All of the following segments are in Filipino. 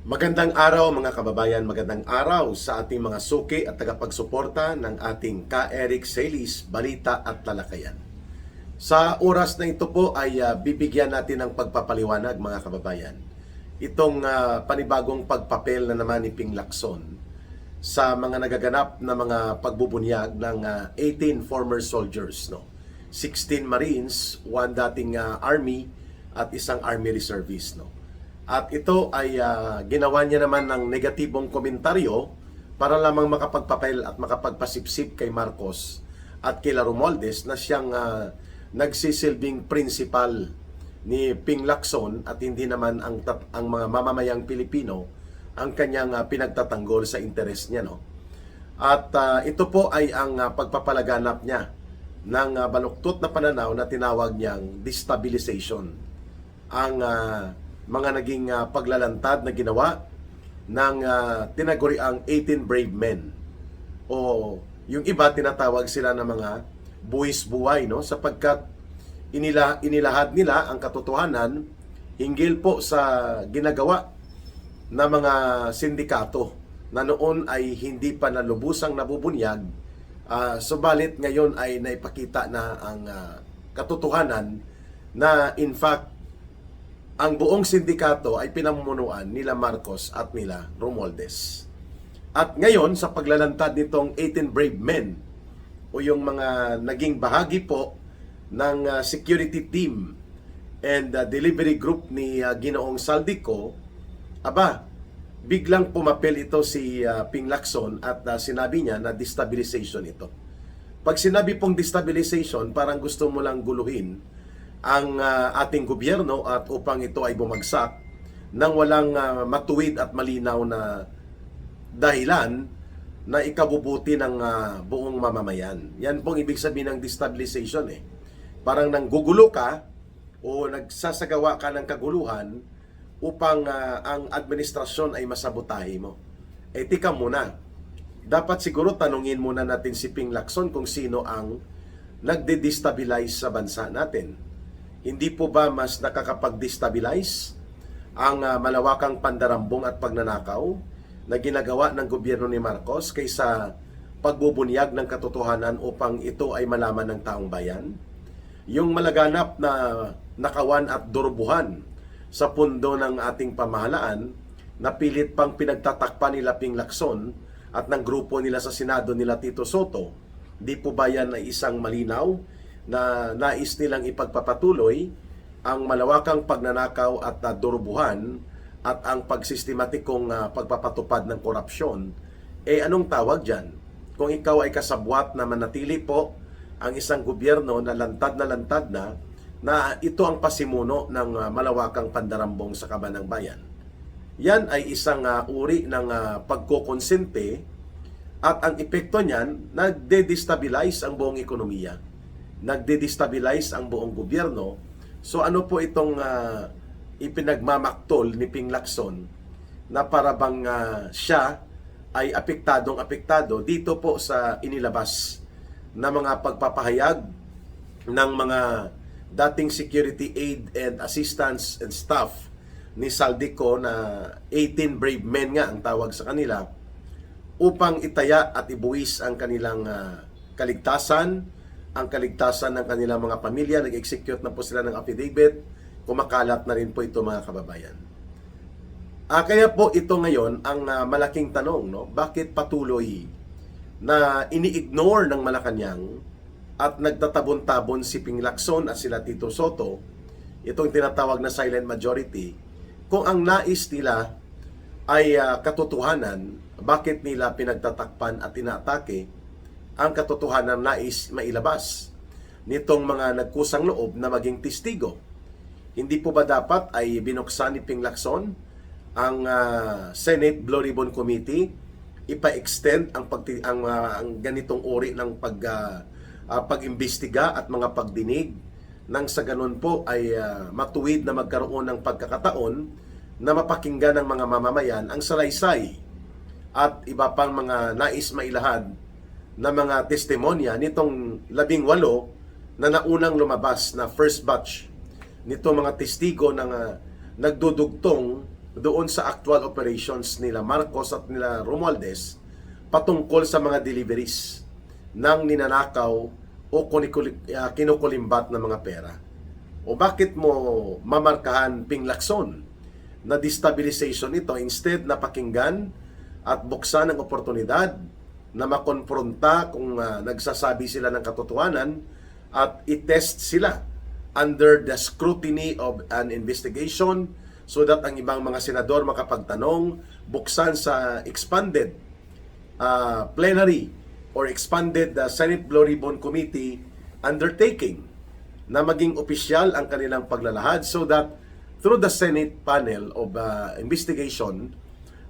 Magandang araw mga kababayan, magandang araw sa ating mga suki at tagapagsuporta ng ating Ka-Eric Celis Balita at Talakayan. Sa oras na ito po ay bibigyan natin ng pagpapaliwanag mga kababayan. Itong panibagong pagpapel na naman ni Ping Lacson sa mga nagaganap na mga pagbubunyag ng 18 former soldiers, 16 Marines, one dating Army at isang Army Reservist. At ito ay ginawa niya naman ng negatibong komentaryo para lamang makapagpapel at makapagpasipsip kay Marcos at kila Romualdez na siyang nagsisilbing principal ni Ping Lacson at hindi naman ang mga mamamayang Pilipino ang kanyang pinagtatanggol sa interes niya. At ito po ay ang pagpapalaganap niya ng baluktot na pananaw na tinawag niyang destabilization. Ang mga naging paglalantad na ginawa ng tinaguriang 18 brave men. O yung iba tinatawag sila ng mga buwis buhay, sapagkat inilahad nila ang katotohanan hinggil po sa ginagawa na mga sindikato na noon ay hindi pa nalubusang nabubunyag, subalit ngayon ay naipakita na ang katotohanan na in fact ang buong sindikato ay pinamumunuan nila Marcos at nila Romualdez. At ngayon, sa paglalantad nitong 18 brave men o yung mga naging bahagi po ng security team and delivery group ni Ginoong Saldico, biglang pumapel ito si Ping Lacson at sinabi niya na destabilization ito. Pag sinabi pong destabilization, parang gusto mo lang guluhin ang ating gobyerno at upang ito ay bumagsak nang walang matuwid at malinaw na dahilan na ikabubuti ng buong mamamayan. Yan pong ibig sabihin ng destabilization. Parang nanggugulo ka o nagsasagawa ka ng kaguluhan upang ang administrasyon ay masabotahe mo. Tika muna. Dapat siguro tanungin muna natin si Ping Lacson kung sino ang nagde-destabilize sa bansa natin. Hindi po ba mas nakakapag-destabilize ang malawakang pandarambong at pagnanakaw na ginagawa ng gobyerno ni Marcos kaysa pagbubunyag ng katotohanan upang ito ay malaman ng taong bayan? Yung malaganap na nakawan at durbuhan sa pundo ng ating pamahalaan na pilit pang pinagtatakpan nila Ping Lacson at ng grupo nila sa Senado nila Tito Soto, di po ba yan ay isang malinaw na nais nilang ipagpapatuloy ang malawakang pagnanakaw at durbuhan at ang pagsistematikong pagpapatupad ng korupsyon? Anong tawag dyan? Kung ikaw ay kasabwat na manatili po ang isang gobyerno na lantad na ito ang pasimuno ng malawakang pandarambong sa kaban ng bayan. Yan ay isang uri ng pagkukonsente at ang epekto niyan, nagde-destabilize ang buong ekonomiya. Nagde-destabilize ang buong gobyerno. So ano po itong ipinagmamaktol ni Ping Lacson na parabang siya ay apektado dito po sa inilabas na mga pagpapahayag ng mga dating security aid and assistance and staff ni Saldico na 18 brave men nga ang tawag sa kanila upang itaya at ibuwis ang kanilang kaligtasan, ang kaligtasan ng kanilang mga pamilya. Nag-execute na po sila ng affidavit. Kumakalat na rin po ito mga kababayan. Kaya po ito ngayon ang malaking tanong, bakit patuloy na ini-ignore ng Malacanang at nagtatabon-tabon si Ping Lacson at sila Tito Soto, itong tinatawag na silent majority, kung ang nais nila ay katotohanan, bakit nila pinagtatakpan at inaatake ang katotohanan nais mailabas nitong mga nagkusang loob na maging testigo? Hindi po ba dapat ay binuksan ni Ping Lacson ang Senate Blue Ribbon Committee, ipa-extend ang ganitong uri ng pag-imbestiga at mga pagdinig nang sa ganun po ay matuwid na magkaroon ng pagkakataon na mapakinggan ng mga mamamayan ang salaysay at iba pang mga nais mailahad na mga testimonya nitong 18 na naunang lumabas na first batch nito mga testigo na nagdudugtong doon sa actual operations nila Marcos at nila Romualdez patungkol sa mga deliveries ng ninanakaw o kinukulimbat na mga pera. O bakit mo mamarkahan Ping Lacson na destabilization ito instead na pakinggan at buksan ang oportunidad na makonfronta kung nagsasabi sila ng katotohanan at itest sila under the scrutiny of an investigation so that ang ibang mga senador makapagtanong, buksan sa expanded plenary or expanded Senate Blue Ribbon Committee undertaking na maging opisyal ang kanilang paglalahad so that through the Senate panel of investigation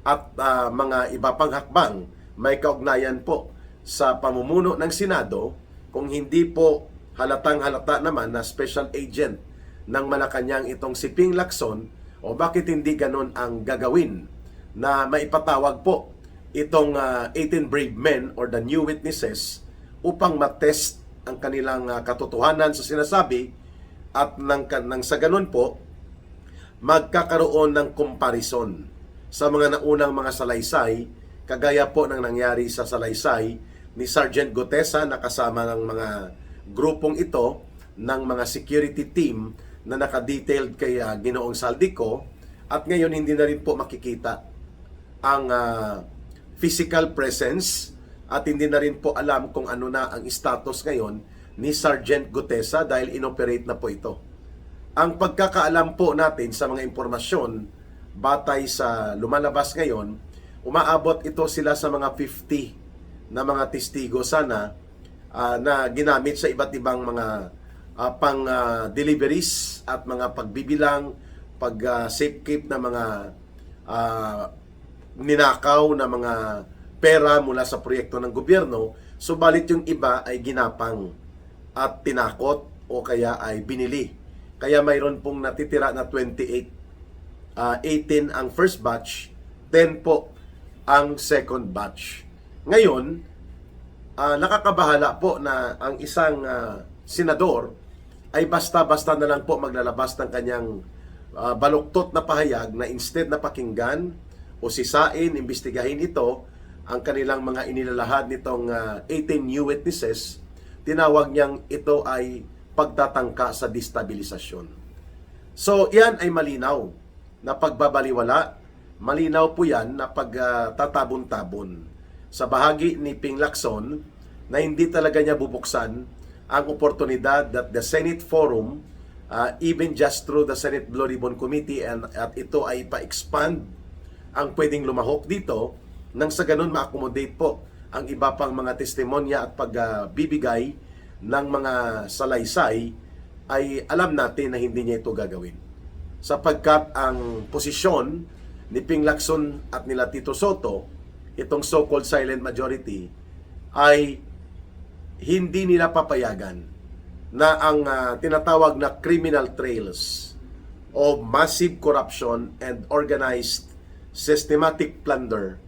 at mga iba pang hakbang may kaugnayan po sa pamumuno ng Senado, kung hindi po halatang halata naman na special agent ng Malacanang itong si Ping Lacson, o bakit hindi ganon ang gagawin na maipatawag po itong 18 brave men or the new witnesses upang matest ang kanilang katotohanan sa sinasabi at nang sa ganon po magkakaroon ng comparison sa mga naunang mga salaysay kagaya po ng nangyari sa salaysay ni Sergeant Gutesa na kasama ng mga grupong ito ng mga security team na nakadetailed kay Ginoong Saldico, at ngayon hindi na rin po makikita ang physical presence at hindi na rin po alam kung ano na ang status ngayon ni Sergeant Gutesa dahil inoperate na po ito. Ang pagkakaalam po natin sa mga impormasyon batay sa lumalabas ngayon, umaabot ito sila sa mga 50 na mga testigo sana na ginamit sa iba't ibang mga pang deliveries at mga pagbibilang, pag-safekeep na mga ninakaw na mga pera mula sa proyekto ng gobyerno, subalit yung iba ay ginapang at tinakot o kaya ay binili. Kaya mayroon pong natitira na 28, 18 ang first batch, 10 po ang second batch. Ngayon, nakakabahala po na ang isang senador ay basta-basta na lang po maglalabas ng kanyang baluktot na pahayag na instead na pakinggan o sisain, imbestigahin ito, ang kanilang mga inilalahad nitong 18 new witnesses, tinawag niyang ito ay pagtatangka sa destabilisasyon. So, yan ay malinaw na pagbabaliwala, malinaw po yan na pagtatabon-tabon sa bahagi ni Ping Lacson na hindi talaga niya bubuksan ang oportunidad that the Senate Forum, even just through the Senate Blue Ribbon Committee, at ito ay pa-expand ang pwedeng lumahok dito nang sa ganun ma-accommodate po ang iba pang mga testimonya at pagbibigay ng mga salaysay, ay alam natin na hindi niya ito gagawin. Sapagkat ang posisyon ni Ping Lacson at nila Tito Soto, itong so-called silent majority, ay hindi nila papayagan na ang tinatawag na criminal trails of massive corruption and organized systematic plunder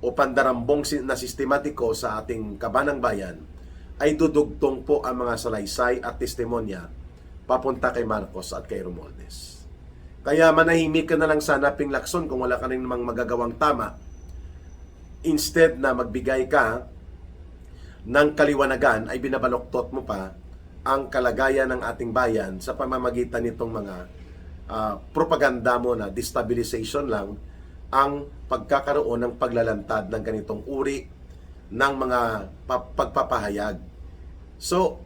o pandarambong na sistematiko sa ating kabanang bayan ay dudugtong po ang mga salaysay at testimonya papunta kay Marcos at kay Romualdez. Kaya manahimik ka na lang sana, Ping Lacson, kung wala ka rin namang magagawang tama. Instead na magbigay ka ng kaliwanagan, ay binabaloktot mo pa ang kalagayan ng ating bayan sa pamamagitan nitong mga propaganda mo na destabilization lang ang pagkakaroon ng paglalantad ng ganitong uri ng mga pagpapahayag. So,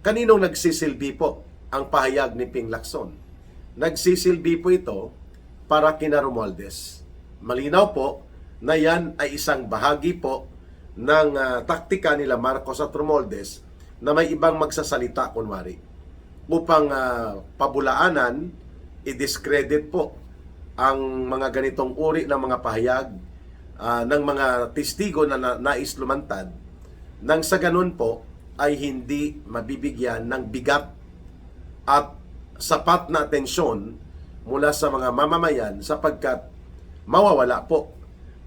kaninong nagsisilbi po ang pahayag ni Ping Lacson? Nagsisilbi po ito para kina Romualdez. Malinaw po na yan ay isang bahagi po ng taktika nila Marcos at Romualdez na may ibang magsasalita kunwari upang pabulaanan, i-discredit po ang mga ganitong uri ng mga pahayag ng mga testigo na nais lumantad, nang sa ganun po ay hindi mabibigyan ng bigat at sapat na atensyon mula sa mga mamamayan, sapagkat mawawala po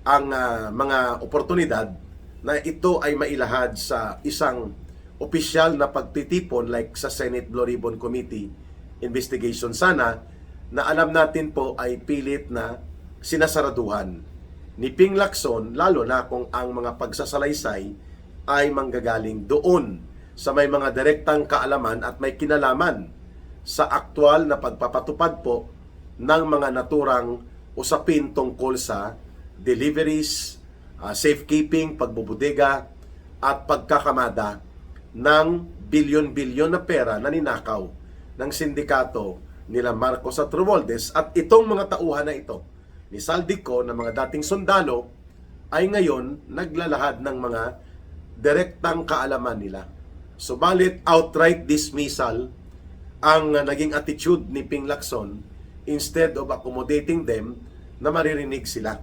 ang mga oportunidad na ito ay mailahad sa isang opisyal na pagtitipon like sa Senate Blue Ribbon Committee investigation sana, na alam natin po ay pilit na sinasaraduhan ni Ping Lacson, lalo na kung ang mga pagsasalaysay ay manggagaling doon sa may mga direktang kaalaman at may kinalaman sa aktwal na pagpapatupad po ng mga naturang usapin tungkol sa deliveries, safekeeping, pagbubudega at pagkakamada ng bilyon-bilyon na pera na ninakaw ng sindikato nila Marcos at Romualdez. At itong mga tauhan na ito ni Saldico na mga dating sundalo ay ngayon naglalahad ng mga direktang kaalaman nila. Subalit outright dismissal ang naging attitude ni Ping Lacson instead of accommodating them na maririnig sila.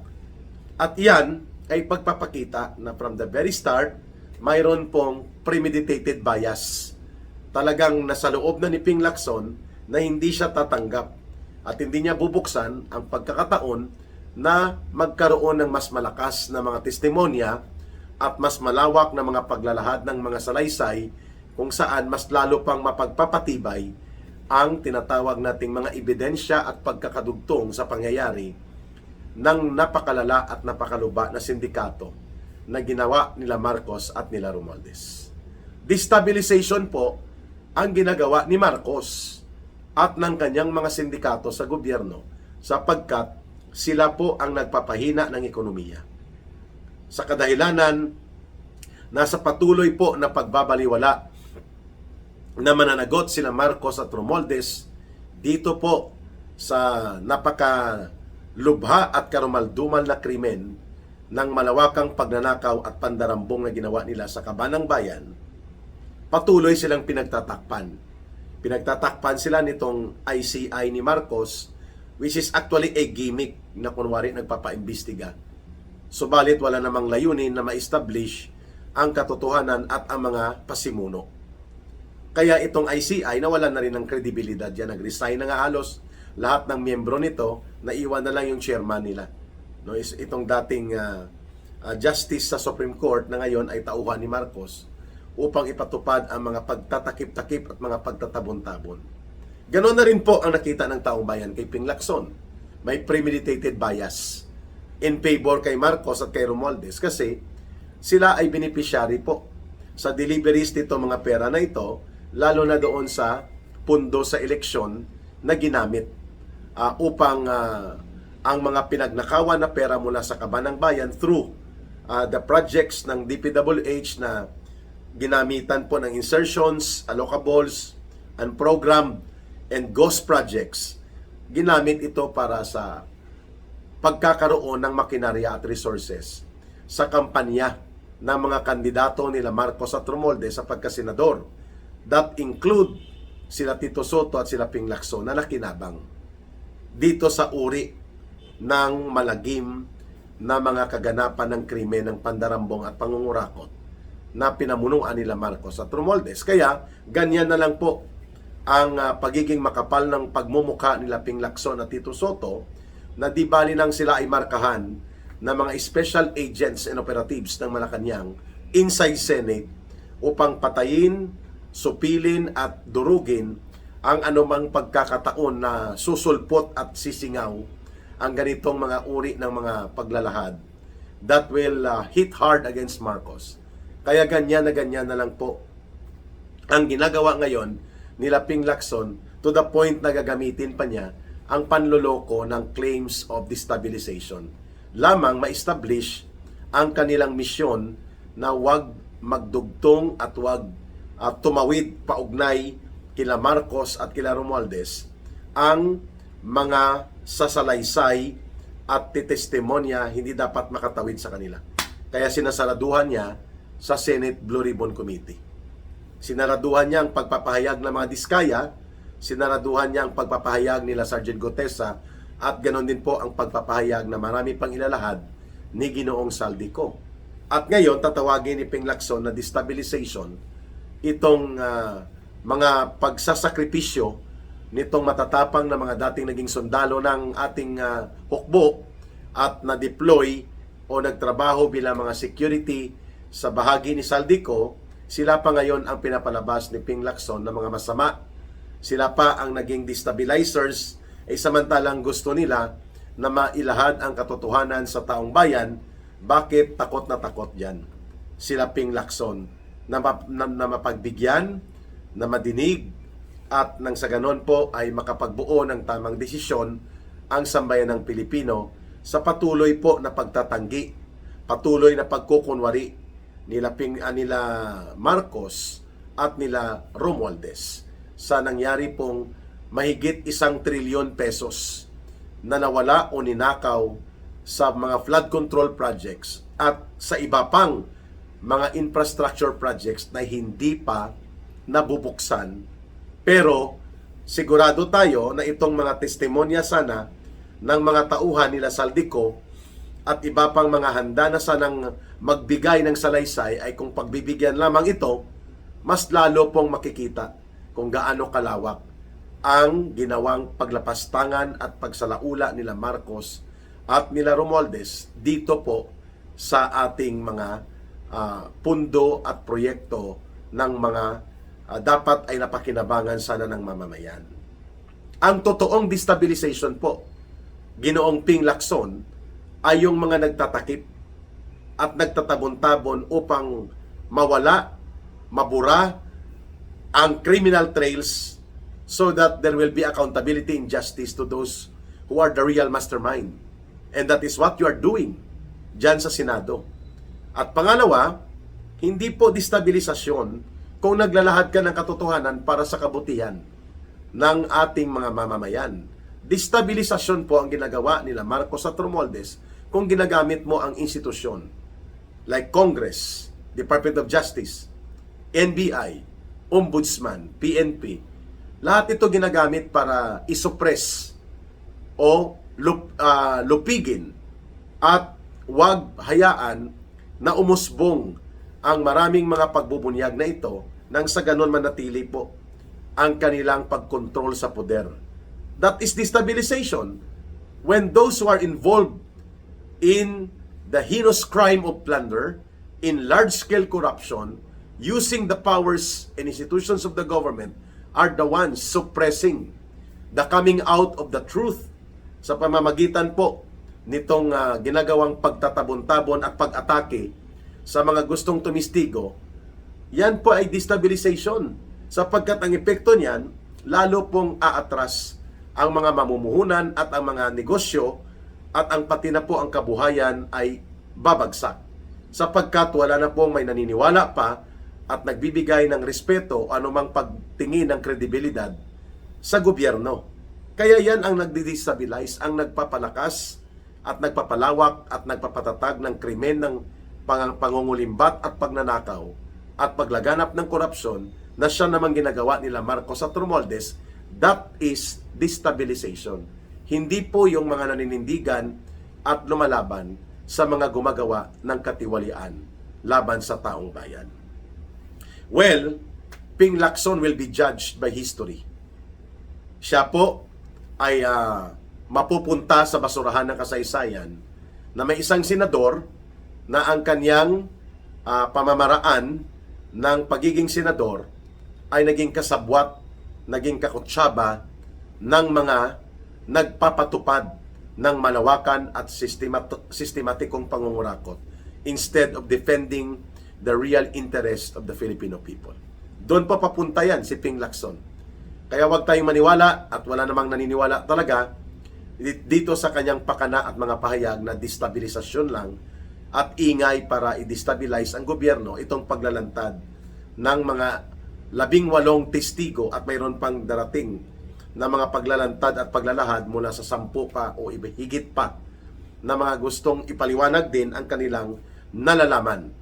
At yan ay pagpapakita na from the very start, mayroon pong premeditated bias. Talagang nasa loob na ni Ping Lacson na hindi siya tatanggap at hindi niya bubuksan ang pagkakataon na magkaroon ng mas malakas na mga testimonya at mas malawak na mga paglalahad ng mga salaysay kung saan mas lalo pang mapagpapatibay ang tinatawag nating mga ebidensya at pagkakadugtong sa pangyayari ng napakalala at napakaluba na sindikato na ginawa nila Marcos at nila Romualdez. Destabilization po ang ginagawa ni Marcos at ng kanyang mga sindikato sa gobyerno sapagkat sila po ang nagpapahina ng ekonomiya. Sa kadahilanan, nasa patuloy po na pagbabaliwala na mananagot sila Marcos at Romualdez dito po sa napakalubha at karumaldumal na krimen ng malawakang pagnanakaw at pandarambong na ginawa nila sa Kabanang Bayan. Patuloy silang pinagtatakpan. Pinagtatakpan sila nitong ICI ni Marcos, which is actually a gimmick na kunwari nagpapaimbestiga. Subalit wala namang layunin na ma-establish ang katotohanan at ang mga pasimuno. Kaya itong ICI nawalan na rin ng kredibilidad. Yan, nag-resign na nga halos lahat ng miyembro nito, naiwan na lang yung chairman nila. No, itong dating justice sa Supreme Court na ngayon ay tauhan ni Marcos upang ipatupad ang mga pagtatakip-takip at mga pagtatabon-tabon. Ganon na rin po ang nakita ng taong bayan kay Ping Lacson. May premeditated bias in favor kay Marcos at kay Romualdez kasi sila ay beneficiary po sa deliveries nito mga pera na ito, lalo na doon sa pundo sa eleksyon na ginamit upang ang mga pinagnakawan na pera mula sa Kabanang Bayan through the projects ng DPWH na ginamitan po ng insertions, allocables, unprogrammed, and ghost projects. Ginamit ito para sa pagkakaroon ng makinarya at resources sa kampanya ng mga kandidato nila Marcos at Romualdez sa pagkasenador. That include sila Tito Soto at sila Ping Lacson na nakinabang dito sa uri ng malagim na mga kaganapan ng krimen ng pandarambong at pangungurakot na pinamunuan nila Marcos at Romualdez. Kaya ganyan na lang po ang pagiging makapal ng pagmumukha nila Ping Lacson at Tito Soto na di bali nang sila ay markahan ng mga special agents and operatives ng Malacanang inside Senate upang patayin, supilin at durugin ang anumang pagkakataon na susulpot at sisingaw ang ganitong mga uri ng mga paglalahad that will hit hard against Marcos. Kaya ganyan na lang po ang ginagawa ngayon nila Ping Lacson to the point na gagamitin pa niya ang panloloko ng claims of destabilization. Lamang ma-establish ang kanilang misyon na wag magdugtong at wag tumawid paugnay kila Marcos at kila Romualdez ang mga sasalaysay at titestimonya hindi dapat makatawid sa kanila. Kaya sinasaraduhan niya sa Senate Blue Ribbon Committee. Sinaraduhan niya ang pagpapahayag ng mga diskaya, sinaraduhan niya ang pagpapahayag nila Sergeant Gotesa, at ganon din po ang pagpapahayag na marami pang ilalahad ni Ginoong Saldico. At ngayon, tatawagin ni Ping Lacson na destabilization itong mga pagsasakripisyo nitong matatapang na mga dating naging sundalo ng ating hukbo at na-deploy o nagtrabaho bilang mga security sa bahagi ni Saldico. Sila pa ngayon ang pinapalabas ni Ping Lacson na mga masama. Sila pa ang naging destabilizers, samantalang gusto nila na mailahad ang katotohanan sa taong bayan, bakit takot na takot yan? Sila Ping Lacson na mapagbigyan, na madinig, at nang sa ganon po ay makapagbuo ng tamang desisyon ang sambayan ng Pilipino sa patuloy po na pagtatanggi, patuloy na pagkukunwari nila Marcos at nila Romualdez sa nangyari pong mahigit 1 trilyon pesos na nawala o ninakaw sa mga flood control projects at sa iba pang mga infrastructure projects na hindi pa nabubuksan. Pero sigurado tayo na itong mga testimonya sana ng mga tauhan nila Saldico at iba pang mga handa na sanang magbigay ng salaysay ay kung pagbibigyan lamang ito, mas lalo pong makikita kung gaano kalawak ang ginawang paglapastangan at pagsalaula nila Marcos at nila Romualdez dito po sa ating mga pundo at proyekto ng mga dapat ay napakinabangan sana ng mamamayan. Ang totoong destabilization po, Ginoong Ping Lacson, ay yung mga nagtatakip at nagtatabon-tabon upang mawala, mabura ang criminal trails so that there will be accountability and justice to those who are the real mastermind. And that is what you are doing dyan sa Senado. At pangalawa, hindi po destabilisasyon kung naglalahad ka ng katotohanan para sa kabutihan ng ating mga mamamayan. Destabilisasyon po ang ginagawa nila Marcos at Romualdez kung ginagamit mo ang institusyon like Congress, Department of Justice, NBI, Ombudsman, PNP. Lahat ito ginagamit para isuppress o lupigin at wag hayaan na umusbong ang maraming mga pagbubunyag na ito nang sa ganon manatili po ang kanilang pagkontrol sa poder. That is destabilization when those who are involved in the heinous crime of plunder, in large-scale corruption, using the powers and institutions of the government are the ones suppressing the coming out of the truth sa pamamagitan po nitong ginagawang pagtatabon-tabon at pag-atake sa mga gustong tumistigo. Yan po ay destabilization sapagkat ang epekto niyan lalo pong aatras ang mga mamumuhunan at ang mga negosyo at ang pati na po ang kabuhayan ay babagsak sapagkat wala na pong may naniniwala pa at nagbibigay ng respeto o anumang pagtingin ng kredibilidad sa gobyerno. Kaya yan ang nagdi-destabilize, ang nagpapalakas at nagpapalawak at nagpapatatag ng krimen ng pangungulimbat at pagnanakaw at paglaganap ng korupsyon na siya namang ginagawa nila Marcos at Romualdez. That is destabilization. Hindi po yung mga naninindigan at lumalaban sa mga gumagawa ng katiwalian laban sa taong bayan. Well, Ping Lacson will be judged by history. Siya po ay mapupunta sa basurahan ng kasaysayan na may isang senador na ang kanyang pamamaraan ng pagiging senador ay naging kasabwat, naging kakutsaba ng mga nagpapatupad ng malawakan at sistematikong pangungurakot instead of defending the real interest of the Filipino people. Doon pa papunta yan si Ping Lacson. Kaya huwag tayong maniwala at wala namang naniniwala talaga dito sa kanyang pakana at mga pahayag na destabilisasyon lang at ingay para i-destabilize ang gobyerno, itong paglalantad ng mga 18 testigo at mayroon pang darating na mga paglalantad at paglalahad mula sa 10 pa o higit pa na mga gustong ipaliwanag din ang kanilang nalalaman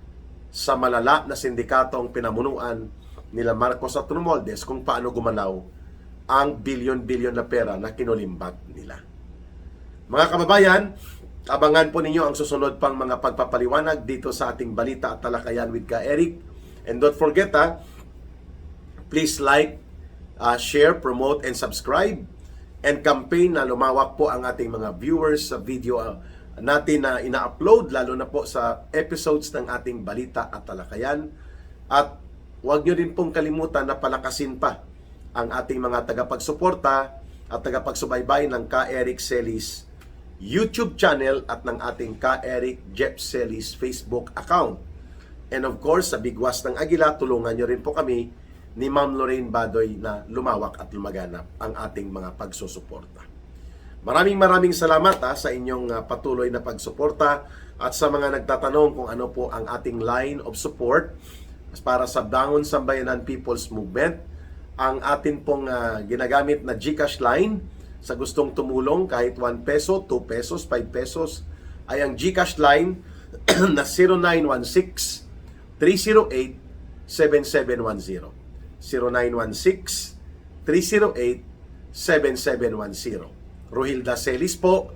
sa malala na sindikatong pinamunuan nila Marcos at Romualdez kung paano gumalaw ang bilyon-bilyon na pera na kinulimbat nila. Mga kababayan, abangan po ninyo ang susunod pang mga pagpapaliwanag dito sa ating Balita at Talakayan with Ka Eric. And don't forget, please like, share, promote, and subscribe. And campaign na lumawak po ang ating mga viewers sa video natin na ina-upload, lalo na po sa episodes ng ating Balita at Talakayan. At huwag nyo din pong kalimutan na palakasin pa ang ating mga tagapagsuporta at tagapagsubaybay ng Ka Eric Celis YouTube channel at ng ating Ka Eric Jeff Celis Facebook account. And of course, sa Bigwas ng Agila, tulungan nyo rin po kami ni Ma'am Lorraine Badoy na lumawak at lumaganap ang ating mga pagsusuporta. Maraming salamat sa inyong patuloy na pagsuporta at sa mga nagtatanong kung ano po ang ating line of support para sa Bangon Sambayanan People's Movement. Ang atin pong ginagamit na GCash line sa gustong tumulong kahit 1 peso, 2 pesos, 5 pesos ay ang GCash line na 0916-308-7710. 0916-308-7710. Rohilda Celis po,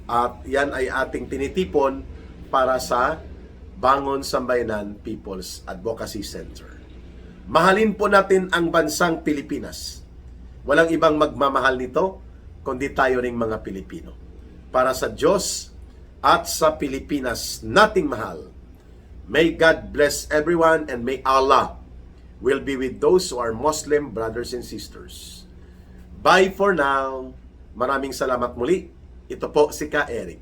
at yan ay ating tinitipon para sa Bangon Sambayanan People's Advocacy Center. Mahalin po natin ang bansang Pilipinas. Walang ibang magmamahal nito, kundi tayo ring mga Pilipino. Para sa Diyos at sa Pilipinas nating mahal. May God bless everyone and may Allah will be with those who are Muslim brothers and sisters. Bye for now. Maraming salamat muli. Ito po si Ka Eric.